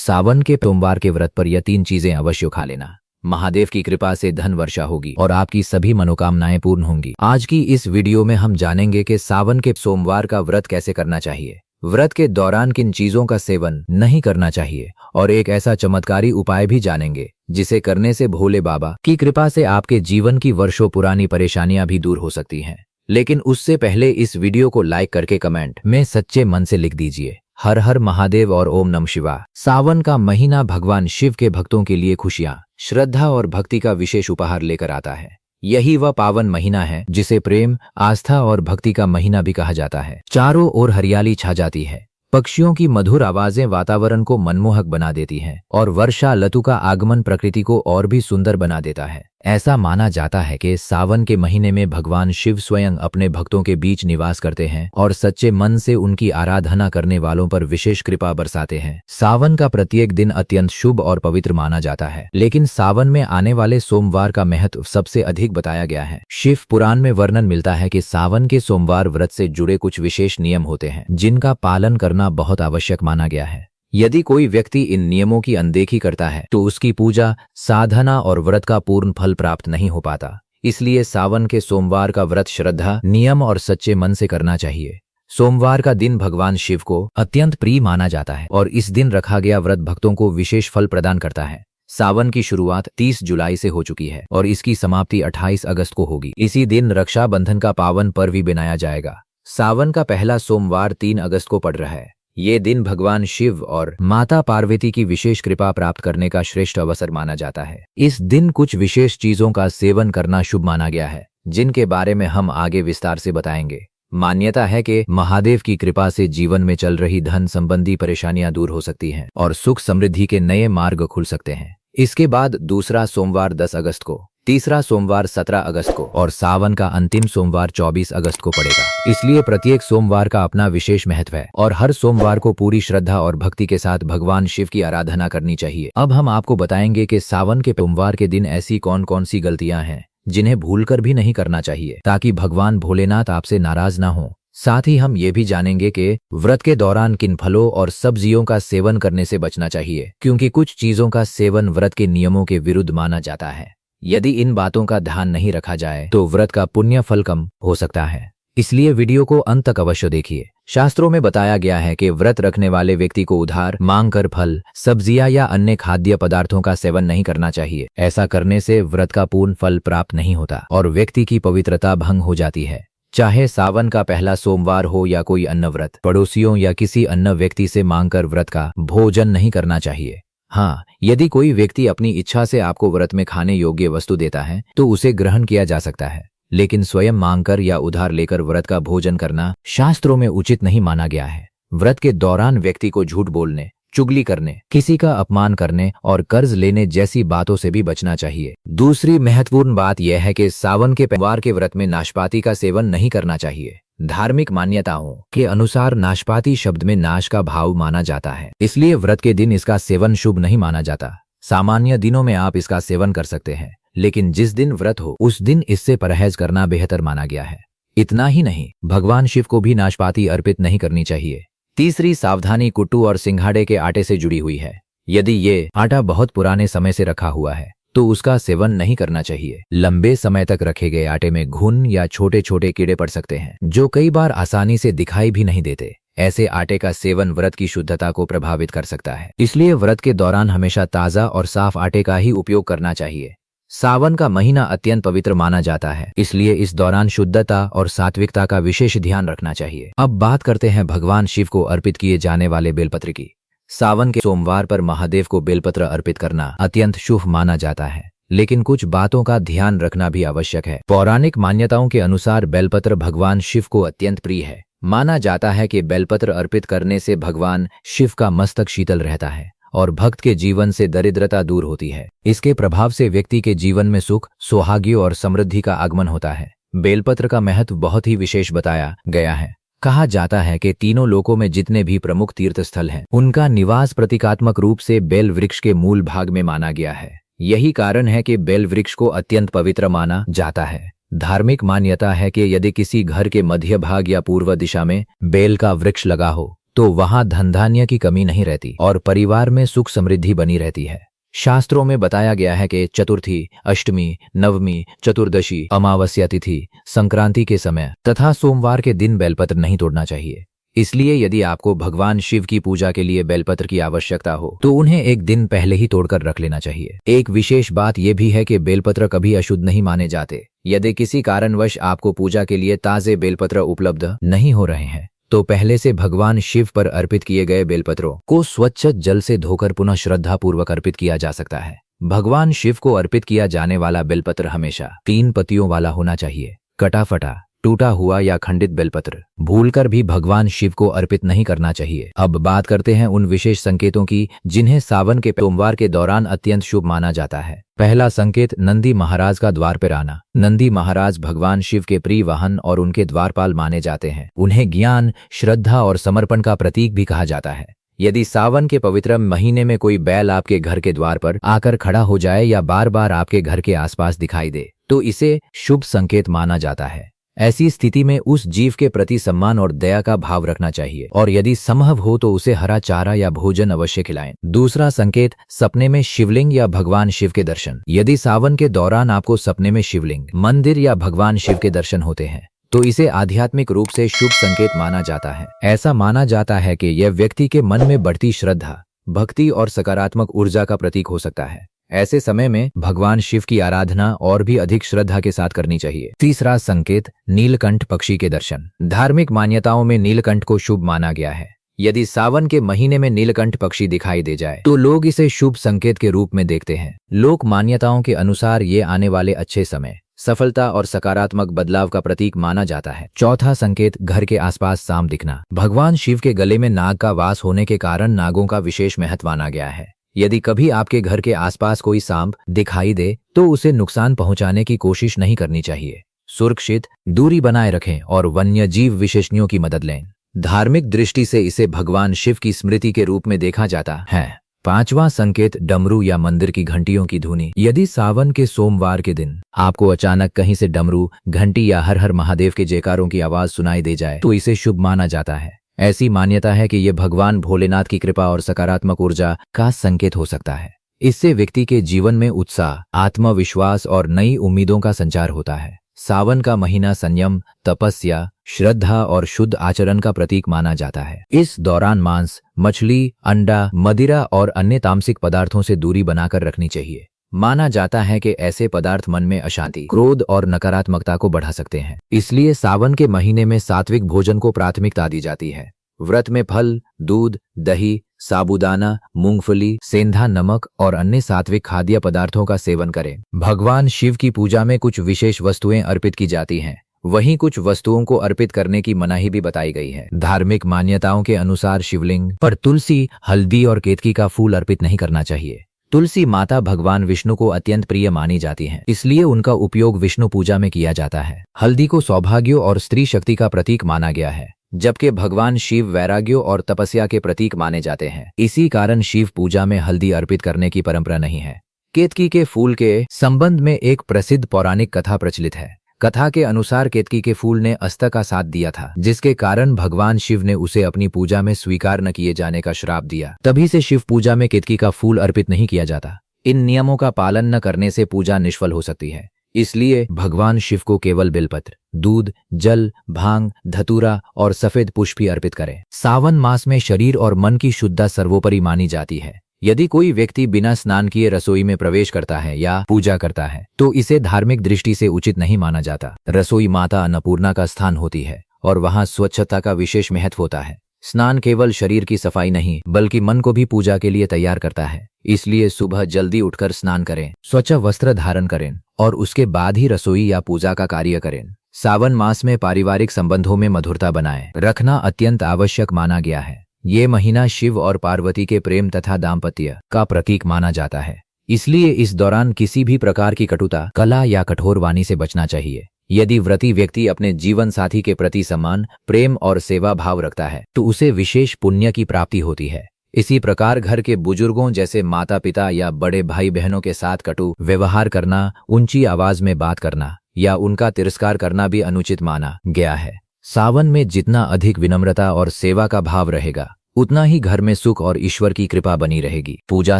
सावन के सोमवार के व्रत पर यह 3 चीजें अवश्य खा लेना। महादेव की कृपा से धन वर्षा होगी और आपकी सभी मनोकामनाएं पूर्ण होंगी। आज की इस वीडियो में हम जानेंगे कि सावन के सोमवार का व्रत कैसे करना चाहिए, व्रत के दौरान किन चीजों का सेवन नहीं करना चाहिए और एक ऐसा चमत्कारी उपाय भी जानेंगे जिसे करने से भोले बाबा की कृपा से आपके जीवन की वर्षों पुरानी परेशानियां भी दूर हो सकती हैं। लेकिन उससे पहले इस वीडियो को लाइक करके कमेंट में सच्चे मन से लिख दीजिए हर हर महादेव और ओम नमः शिवाय। सावन का महीना भगवान शिव के भक्तों के लिए खुशियां, श्रद्धा और भक्ति का विशेष उपहार लेकर आता है। यही वह पावन महीना है जिसे प्रेम, आस्था और भक्ति का महीना भी कहा जाता है। चारों ओर हरियाली छा जाती है, पक्षियों की मधुर आवाजें वातावरण को मनमोहक बना देती हैं और वर्षा ऋतु का आगमन प्रकृति को और भी सुंदर बना देता है। ऐसा माना जाता है कि सावन के महीने में भगवान शिव स्वयं अपने भक्तों के बीच निवास करते हैं और सच्चे मन से उनकी आराधना करने वालों पर विशेष कृपा बरसाते हैं। सावन का प्रत्येक दिन अत्यंत शुभ और पवित्र माना जाता है, लेकिन सावन में आने वाले सोमवार का महत्व सबसे अधिक बताया गया है। शिव पुराण में वर्णन मिलता है कि सावन के सोमवार व्रत से जुड़े कुछ विशेष नियम होते हैं जिनका पालन करना बहुत आवश्यक माना गया है। यदि कोई व्यक्ति इन नियमों की अनदेखी करता है तो उसकी पूजा, साधना और व्रत का पूर्ण फल प्राप्त नहीं हो पाता। इसलिए सावन के सोमवार का व्रत श्रद्धा, नियम और सच्चे मन से करना चाहिए। सोमवार का दिन भगवान शिव को अत्यंत प्रिय माना जाता है और इस दिन रखा गया व्रत भक्तों को विशेष फल प्रदान करता है। सावन की शुरुआत 30 जुलाई से हो चुकी है और इसकी समाप्ति 28 अगस्त को होगी। इसी दिन रक्षाबंधन का पावन पर्व भी मनाया जाएगा। सावन का पहला सोमवार 3 अगस्त को पड़ रहा है। ये दिन भगवान शिव और माता पार्वती की विशेष कृपा प्राप्त करने का श्रेष्ठ अवसर माना जाता है। इस दिन कुछ विशेष चीजों का सेवन करना शुभ माना गया है, जिनके बारे में हम आगे विस्तार से बताएंगे। मान्यता है कि महादेव की कृपा से जीवन में चल रही धन संबंधी परेशानियां दूर हो सकती हैं और सुख समृद्धि के नए मार्ग खुल सकते हैं। इसके बाद दूसरा सोमवार 10 अगस्त को, तीसरा सोमवार 17 अगस्त को और सावन का अंतिम सोमवार 24 अगस्त को पड़ेगा। इसलिए प्रत्येक सोमवार का अपना विशेष महत्व है और हर सोमवार को पूरी श्रद्धा और भक्ति के साथ भगवान शिव की आराधना करनी चाहिए। अब हम आपको बताएंगे कि सावन के सोमवार के दिन ऐसी कौन कौन सी गलतियां हैं जिन्हें भूलकर भी नहीं करना चाहिए, ताकि भगवान भोलेनाथ आपसे नाराज ना हो। साथ ही हम ये भी जानेंगे कि व्रत के दौरान किन फलों और सब्जियों का सेवन करने से बचना चाहिए, क्योंकि कुछ चीजों का सेवन व्रत के नियमों के विरुद्ध माना जाता है। यदि इन बातों का ध्यान नहीं रखा जाए तो व्रत का पुण्य फल कम हो सकता है। इसलिए वीडियो को अंत तक अवश्य देखिए। शास्त्रों में बताया गया है कि व्रत रखने वाले व्यक्ति को उधार मांगकर फल, सब्जियां या अन्य खाद्य पदार्थों का सेवन नहीं करना चाहिए। ऐसा करने से व्रत का पूर्ण फल प्राप्त नहीं होता और व्यक्ति की पवित्रता भंग हो जाती है। चाहे सावन का पहला सोमवार हो या कोई अन्य व्रत, पड़ोसियों या किसी अन्य व्यक्ति से मांगकर व्रत का भोजन नहीं करना चाहिए। हाँ, यदि कोई व्यक्ति अपनी इच्छा से आपको व्रत में खाने योग्य वस्तु देता है तो उसे ग्रहण किया जा सकता है, लेकिन स्वयं मांगकर या उधार लेकर व्रत का भोजन करना शास्त्रों में उचित नहीं माना गया है। व्रत के दौरान व्यक्ति को झूठ बोलने, चुगली करने, किसी का अपमान करने और कर्ज लेने जैसी बातों से भी बचना चाहिए। दूसरी महत्वपूर्ण बात यह है कि सावन के सोमवार के व्रत में नाशपाती का सेवन नहीं करना चाहिए। धार्मिक मान्यताओं के अनुसार नाशपाती शब्द में नाश का भाव माना जाता है, इसलिए व्रत के दिन इसका सेवन शुभ नहीं माना जाता। सामान्य दिनों में आप इसका सेवन कर सकते हैं, लेकिन जिस दिन व्रत हो उस दिन इससे परहेज करना बेहतर माना गया है। इतना ही नहीं, भगवान शिव को भी नाशपाती अर्पित नहीं करनी चाहिए। तीसरी सावधानी कुट्टू और सिंघाड़े के आटे से जुड़ी हुई है। यदि ये आटा बहुत पुराने समय से रखा हुआ है तो उसका सेवन नहीं करना चाहिए। लंबे समय तक रखे गए आटे में घुन या छोटे छोटे कीड़े पड़ सकते हैं, जो कई बार आसानी से दिखाई भी नहीं देते। ऐसे आटे का सेवन व्रत की शुद्धता को प्रभावित कर सकता है, इसलिए व्रत के दौरान हमेशा ताजा और साफ आटे का ही उपयोग करना चाहिए। सावन का महीना अत्यंत पवित्र माना जाता है, इसलिए इस दौरान शुद्धता और सात्विकता का विशेष ध्यान रखना चाहिए। अब बात करते हैं भगवान शिव को अर्पित किए जाने वाले बेलपत्र की। सावन के सोमवार पर महादेव को बेलपत्र अर्पित करना अत्यंत शुभ माना जाता है, लेकिन कुछ बातों का ध्यान रखना भी आवश्यक है। पौराणिक मान्यताओं के अनुसार बेलपत्र भगवान शिव को अत्यंत प्रिय है। माना जाता है कि बेलपत्र अर्पित करने से भगवान शिव का मस्तक शीतल रहता है और भक्त के जीवन से दरिद्रता दूर होती है। इसके प्रभाव से व्यक्ति के जीवन में सुख, सौभाग्य और समृद्धि का आगमन होता है। बेलपत्र का महत्व बहुत ही विशेष बताया गया है। कहा जाता है कि तीनों लोकों में जितने भी प्रमुख तीर्थ स्थल हैं, उनका निवास प्रतीकात्मक रूप से बेल वृक्ष के मूल भाग में माना गया है। यही कारण है कि बेल वृक्ष को अत्यंत पवित्र माना जाता है। धार्मिक मान्यता है कि यदि किसी घर के मध्य भाग या पूर्व दिशा में बेल का वृक्ष लगा हो तो वहां धन धान्य की कमी नहीं रहती और परिवार में सुख समृद्धि बनी रहती है। शास्त्रों में बताया गया है कि चतुर्थी, अष्टमी, नवमी, चतुर्दशी, अमावस्या तिथि, संक्रांति के समय तथा सोमवार के दिन बेलपत्र नहीं तोड़ना चाहिए। इसलिए यदि आपको भगवान शिव की पूजा के लिए बेलपत्र की आवश्यकता हो तो उन्हें एक दिन पहले ही तोड़कर रख लेना चाहिए। एक विशेष बात यह भी है कि बेलपत्र कभी अशुद्ध नहीं माने जाते। यदि किसी कारणवश आपको पूजा के लिए ताजे बेलपत्र उपलब्ध नहीं हो रहे हैं तो पहले से भगवान शिव पर अर्पित किए गए बेलपत्रों को स्वच्छ जल से धोकर पुनः श्रद्धा पूर्वक अर्पित किया जा सकता है। भगवान शिव को अर्पित किया जाने वाला बेलपत्र हमेशा 3 पत्तियों वाला होना चाहिए। कटा फटा, टूटा हुआ या खंडित बेलपत्र भूलकर भी भगवान शिव को अर्पित नहीं करना चाहिए। अब बात करते हैं उन विशेष संकेतों की जिन्हें सावन के सोमवार के दौरान अत्यंत शुभ माना जाता है। पहला संकेत, नंदी महाराज का द्वार पर आना। नंदी महाराज भगवान शिव के प्रिय वाहन और उनके द्वारपाल माने जाते हैं। उन्हें ज्ञान, श्रद्धा और समर्पण का प्रतीक भी कहा जाता है। यदि सावन के पवित्र महीने में कोई बैल आपके घर के द्वार पर आकर खड़ा हो जाए या बार बार आपके घर के आसपास दिखाई दे तो इसे शुभ संकेत माना जाता है। ऐसी स्थिति में उस जीव के प्रति सम्मान और दया का भाव रखना चाहिए और यदि संभव हो तो उसे हरा चारा या भोजन अवश्य खिलाएं। दूसरा संकेत, सपने में शिवलिंग या भगवान शिव के दर्शन। यदि सावन के दौरान आपको सपने में शिवलिंग, मंदिर या भगवान शिव के दर्शन होते हैं तो इसे आध्यात्मिक रूप से शुभ संकेत माना जाता है। ऐसा माना जाता है कि यह व्यक्ति के मन में बढ़ती श्रद्धा, भक्ति और सकारात्मक ऊर्जा का प्रतीक हो सकता है। ऐसे समय में भगवान शिव की आराधना और भी अधिक श्रद्धा के साथ करनी चाहिए। तीसरा संकेत, नीलकंठ पक्षी के दर्शन। धार्मिक मान्यताओं में नीलकंठ को शुभ माना गया है। यदि सावन के महीने में नीलकंठ पक्षी दिखाई दे जाए तो लोग इसे शुभ संकेत के रूप में देखते हैं। लोक मान्यताओं के अनुसार ये आने वाले अच्छे समय, सफलता और सकारात्मक बदलाव का प्रतीक माना जाता है। चौथा संकेत, घर के आसपास सांप दिखना। भगवान शिव के गले में नाग का वास होने के कारण नागों का विशेष महत्व माना गया है। यदि कभी आपके घर के आसपास कोई सांप दिखाई दे तो उसे नुकसान पहुंचाने की कोशिश नहीं करनी चाहिए। सुरक्षित दूरी बनाए रखें और वन्य जीव विशेषज्ञों की मदद लें। धार्मिक दृष्टि से इसे भगवान शिव की स्मृति के रूप में देखा जाता है। पांचवां संकेत, डमरू या मंदिर की घंटियों की धुनी। यदि सावन के सोमवार के दिन आपको अचानक कहीं से डमरू, घंटी या हर हर महादेव के जयकारों की आवाज सुनाई दे जाए तो इसे शुभ माना जाता है। ऐसी मान्यता है कि यह भगवान भोलेनाथ की कृपा और सकारात्मक ऊर्जा का संकेत हो सकता है। इससे व्यक्ति के जीवन में उत्साह, आत्मविश्वास और नई उम्मीदों का संचार होता है। सावन का महीना संयम, तपस्या, श्रद्धा और शुद्ध आचरण का प्रतीक माना जाता है। इस दौरान मांस, मछली, अंडा, मदिरा और अन्य तामसिक पदार्थों से दूरी बनाकर रखनी चाहिए। माना जाता है कि ऐसे पदार्थ मन में अशांति, क्रोध और नकारात्मकता को बढ़ा सकते हैं। इसलिए सावन के महीने में सात्विक भोजन को प्राथमिकता दी जाती है। व्रत में फल, दूध, दही, साबूदाना, मूंगफली, सेंधा नमक और अन्य सात्विक खाद्य पदार्थों का सेवन करें। भगवान शिव की पूजा में कुछ विशेष वस्तुएं अर्पित की जाती हैं, वहीं कुछ वस्तुओं को अर्पित करने की मनाही भी बताई गई है। धार्मिक मान्यताओं के अनुसार शिवलिंग पर तुलसी, हल्दी और केतकी का फूल अर्पित नहीं करना चाहिए। तुलसी माता भगवान विष्णु को अत्यंत प्रिय मानी जाती है, इसलिए उनका उपयोग विष्णु पूजा में किया जाता है। हल्दी को सौभाग्य और स्त्री शक्ति का प्रतीक माना गया है, जबकि भगवान शिव वैराग्य और तपस्या के प्रतीक माने जाते हैं। इसी कारण शिव पूजा में हल्दी अर्पित करने की परंपरा नहीं है। केतकी के फूल के संबंध में एक प्रसिद्ध पौराणिक कथा प्रचलित है। कथा के अनुसार केतकी के फूल ने अस्त्र का साथ दिया था, जिसके कारण भगवान शिव ने उसे अपनी पूजा में स्वीकार न किए जाने का श्राप दिया। तभी से शिव पूजा में केतकी का फूल अर्पित नहीं किया जाता। इन नियमों का पालन न करने से पूजा निष्फल हो सकती है। इसलिए भगवान शिव को केवल बेलपत्र, दूध, जल, भांग, धतूरा और सफेद पुष्प ही अर्पित करें। सावन मास में शरीर और मन की शुद्धता सर्वोपरि मानी जाती है। यदि कोई व्यक्ति बिना स्नान किए रसोई में प्रवेश करता है या पूजा करता है तो इसे धार्मिक दृष्टि से उचित नहीं माना जाता। रसोई माता अन्नपूर्णा का स्थान होती है और वहां स्वच्छता का विशेष महत्व होता है। स्नान केवल शरीर की सफाई नहीं बल्कि मन को भी पूजा के लिए तैयार करता है। इसलिए सुबह जल्दी उठकर स्नान करें, स्वच्छ वस्त्र धारण करें और उसके बाद ही रसोई या पूजा का कार्य करें। सावन मास में पारिवारिक संबंधों में मधुरता बनाए रखना अत्यंत आवश्यक माना गया है। ये महीना शिव और पार्वती के प्रेम तथा दाम्पत्य का प्रतीक माना जाता है। इसलिए इस दौरान किसी भी प्रकार की कटुता, कला या कठोर वाणी से बचना चाहिए। यदि व्रती व्यक्ति अपने जीवन साथी के प्रति सम्मान, प्रेम और सेवा भाव रखता है तो उसे विशेष पुण्य की प्राप्ति होती है। इसी प्रकार घर के बुजुर्गों जैसे माता पिता या बड़े भाई बहनों के साथ कटु व्यवहार करना, ऊंची आवाज में बात करना या उनका तिरस्कार करना भी अनुचित माना गया है। सावन में जितना अधिक विनम्रता और सेवा का भाव रहेगा, उतना ही घर में सुख और ईश्वर की कृपा बनी रहेगी। पूजा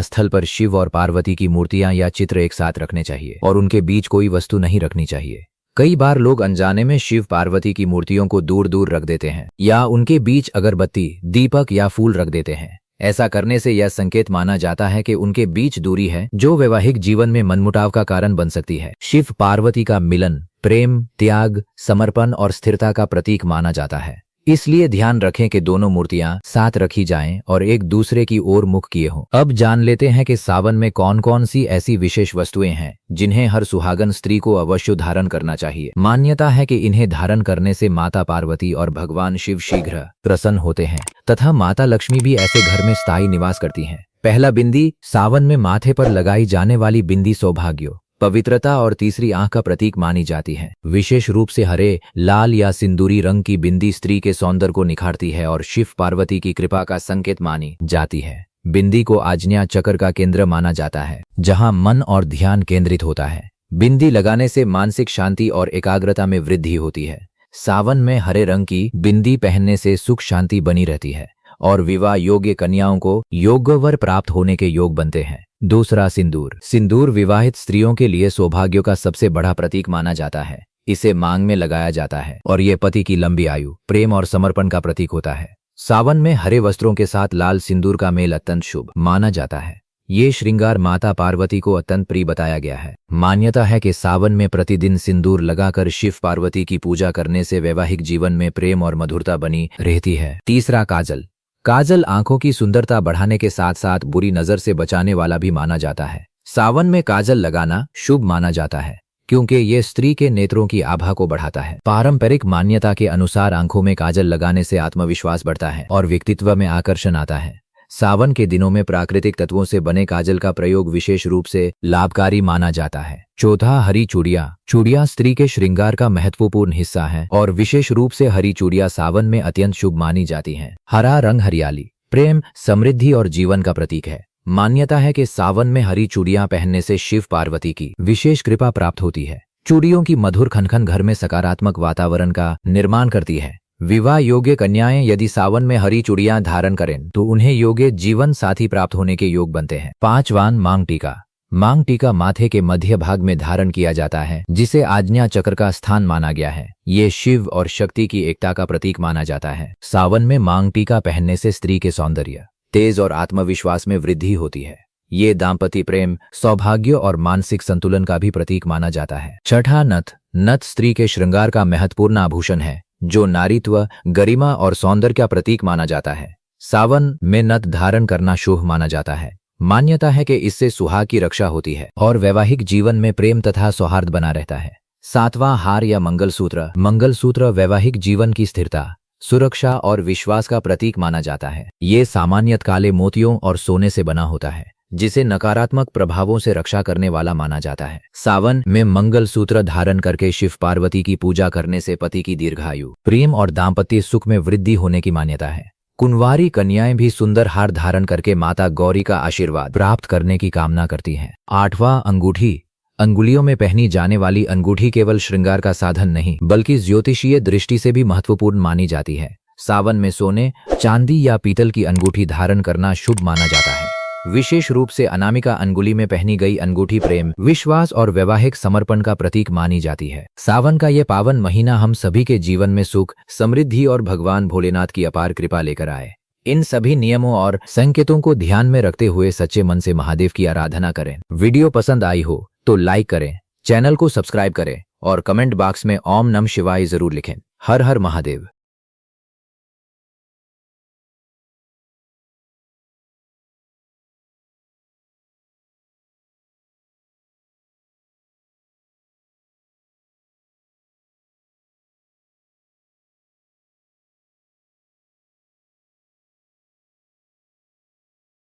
स्थल पर शिव और पार्वती की मूर्तियां या चित्र एक साथ रखने चाहिए और उनके बीच कोई वस्तु नहीं रखनी चाहिए। कई बार लोग अनजाने में शिव पार्वती की मूर्तियों को दूर दूर रख देते हैं या उनके बीच अगरबत्ती, दीपक या फूल रख देते हैं। ऐसा करने से यह संकेत माना जाता है कि उनके बीच दूरी है, जो वैवाहिक जीवन में मनमुटाव का कारण बन सकती है। शिव पार्वती का मिलन प्रेम, त्याग, समर्पण और स्थिरता का प्रतीक माना जाता है। इसलिए ध्यान रखें कि दोनों मूर्तियां साथ रखी जाएं और एक दूसरे की ओर मुख किए हों। अब जान लेते हैं कि सावन में कौन कौन सी ऐसी विशेष वस्तुएं हैं जिन्हें हर सुहागन स्त्री को अवश्य धारण करना चाहिए। मान्यता है कि इन्हें धारण करने से माता पार्वती और भगवान शिव शीघ्र प्रसन्न होते हैं तथा माता लक्ष्मी भी ऐसे घर में स्थायी निवास करती हैं। पहला, बिंदी। सावन में माथे पर लगाई जाने वाली बिंदी सौभाग्य, पवित्रता और तीसरी आंख का प्रतीक मानी जाती है। विशेष रूप से हरे, लाल या सिंदूरी रंग की बिंदी स्त्री के सौंदर्य को निखारती है और शिव पार्वती की कृपा का संकेत मानी जाती है। बिंदी को आज्ञा चक्र का केंद्र माना जाता है, जहां मन और ध्यान केंद्रित होता है। बिंदी लगाने से मानसिक शांति और एकाग्रता में वृद्धि होती है। सावन में हरे रंग की बिंदी पहनने से सुख शांति बनी रहती है और विवाह योग्य कन्याओं को योग्य वर प्राप्त होने के योग बनते हैं। दूसरा, सिंदूर। सिंदूर विवाहित स्त्रियों के लिए सौभाग्य का सबसे बड़ा प्रतीक माना जाता है। इसे मांग में लगाया जाता है और ये पति की लंबी आयु, प्रेम और समर्पण का प्रतीक होता है। सावन में हरे वस्त्रों के साथ लाल सिंदूर का मेल अत्यंत शुभ माना जाता है। ये श्रृंगार माता पार्वती को अत्यंत प्रिय बताया गया है। मान्यता है कि सावन में प्रतिदिन सिंदूर लगाकर शिव पार्वती की पूजा करने से वैवाहिक जीवन में प्रेम और मधुरता बनी रहती है। तीसरा, काजल। काजल आंखों की सुंदरता बढ़ाने के साथ साथ बुरी नजर से बचाने वाला भी माना जाता है। सावन में काजल लगाना शुभ माना जाता है क्योंकि ये स्त्री के नेत्रों की आभा को बढ़ाता है। पारंपरिक मान्यता के अनुसार आंखों में काजल लगाने से आत्मविश्वास बढ़ता है और व्यक्तित्व में आकर्षण आता है। सावन के दिनों में प्राकृतिक तत्वों से बने काजल का प्रयोग विशेष रूप से लाभकारी माना जाता है। चौथा, हरी चूड़ियां। चूड़ियां स्त्री के श्रृंगार का महत्वपूर्ण हिस्सा है और विशेष रूप से हरी चूड़ियां सावन में अत्यंत शुभ मानी जाती हैं। हरा रंग हरियाली, प्रेम, समृद्धि और जीवन का प्रतीक है। मान्यता है कि सावन में हरी चूड़ियां पहनने से शिव पार्वती की विशेष कृपा प्राप्त होती है। चूड़ियों की मधुर खनखन घर में सकारात्मक वातावरण का निर्माण करती है। विवाह योग्य कन्याएं यदि सावन में हरी चूड़ियां धारण करें तो उन्हें योग्य जीवन साथी प्राप्त होने के योग बनते हैं। पांचवां, मांग टीका। मांग टीका माथे के मध्य भाग में धारण किया जाता है, जिसे आज्ञा चक्र का स्थान माना गया है। ये शिव और शक्ति की एकता का प्रतीक माना जाता है। सावन में मांग टीका पहनने से स्त्री के सौंदर्य, तेज और आत्मविश्वास में वृद्धि होती है। ये दाम्पत्य प्रेम, सौभाग्य और मानसिक संतुलन का भी प्रतीक माना जाता है। छठा, नथ। नथ स्त्री के श्रृंगार का महत्वपूर्ण आभूषण है जो नारीत्व, गरिमा और सौंदर्य का प्रतीक माना जाता है। सावन में नथ धारण करना शुभ माना जाता है। मान्यता है कि इससे सुहाग की रक्षा होती है और वैवाहिक जीवन में प्रेम तथा सौहार्द बना रहता है। सातवां, हार या मंगलसूत्र। मंगलसूत्र वैवाहिक जीवन की स्थिरता, सुरक्षा और विश्वास का प्रतीक माना जाता है। ये सामान्यतः काले मोतियों और सोने से बना होता है, जिसे नकारात्मक प्रभावों से रक्षा करने वाला माना जाता है। सावन में मंगलसूत्र धारण करके शिव पार्वती की पूजा करने से पति की दीर्घायु, प्रेम और दाम्पत्य सुख में वृद्धि होने की मान्यता है। कुंवारी कन्याएं भी सुंदर हार धारण करके माता गौरी का आशीर्वाद प्राप्त करने की कामना करती हैं। आठवां, अंगूठी। अंगुलियों में पहनी जाने वाली अंगूठी केवल श्रृंगार का साधन नहीं बल्कि ज्योतिषीय दृष्टि से भी महत्वपूर्ण मानी जाती है। सावन में सोने, चांदी या पीतल की अंगूठी धारण करना शुभ माना जाता है। विशेष रूप से अनामिका अंगुली में पहनी गई अंगूठी प्रेम, विश्वास और वैवाहिक समर्पण का प्रतीक मानी जाती है। सावन का ये पावन महीना हम सभी के जीवन में सुख, समृद्धि और भगवान भोलेनाथ की अपार कृपा लेकर आए। इन सभी नियमों और संकेतों को ध्यान में रखते हुए सच्चे मन से महादेव की आराधना करें। वीडियो पसंद आई हो तो लाइक करें, चैनल को सब्सक्राइब करें और कमेंट बॉक्स में ओम नमः शिवाय जरूर लिखें। हर हर महादेव।